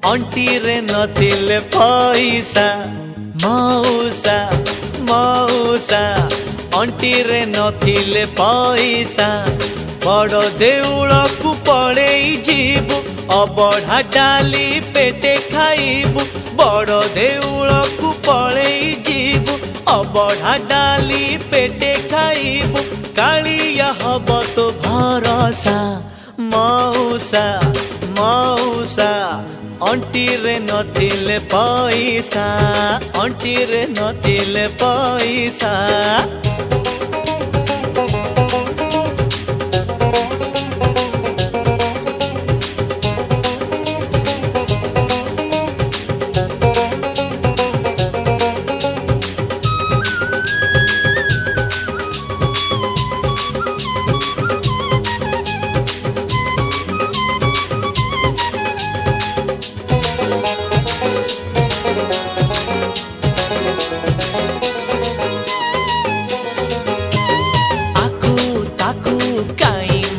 Aunty रे नथिले पैसा मौसा मौसा अंटी रे नथिले पैसा बड़ देउल को पड़े जीवु अबढ़ा डाली पेटे खाइबु बड़ देउल को पड़े जीवु अबढ़ा डाली पेटे खाइबु कालिया हब तो भरोसा मौसा मौसा अंटी रे नथिले पैसा अंटी रे नथिले पैसा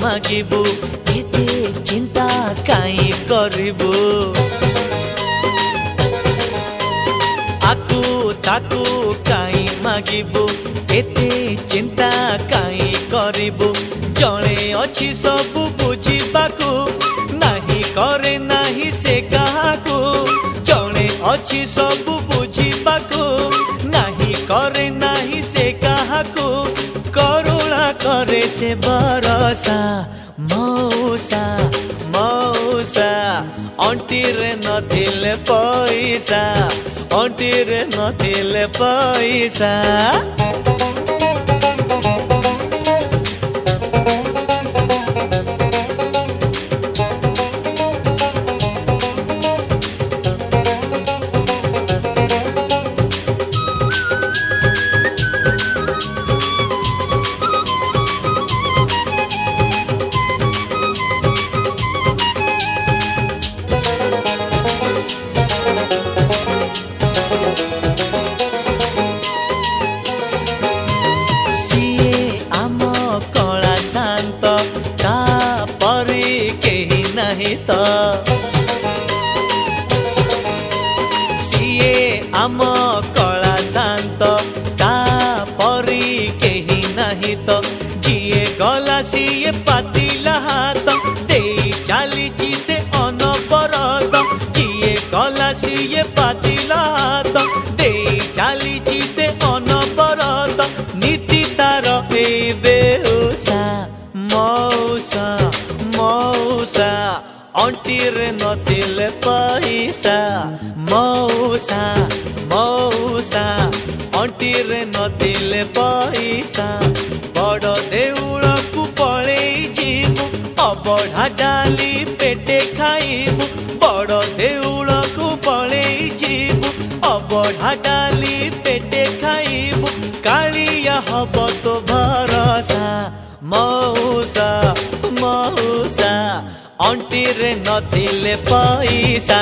मागिबू एते चिंता काई करिबू आकू ताकू काई मागिबू एते चिंता काई करिबू जणे अछि सब बुझिबाकू नाही करे नाही से काहाकू जणे अछि सब बुझिबाकू नाही करे नाही से काहाकू करुणा करे से बरसा मौसा मौसा अंटी रे नथिले पैसा अंटी रे नथिले पैसा सीए आम कला शांत ता परी केही नाही तो जीए गला सीए पातिला हाथ दे चलीची से अनबरत जीए गला सीए पातिला हाथ दे चलीची से अनबरत नीति तार ए बेहोसा मौसा मौसा अंटी रे नथिले पैसा मौसा मौसा अंटी रे नथिले पैसा बड़ देउल को पड़े जीवु अबढ़ा डाली पेटे खाइबु बड़ देउल को पड़े जीवु अबढ़ा डाली पेटे खाइबु कालिया हब तो भरोसा मौसा मौसा अंटी रे नथिले पैसा।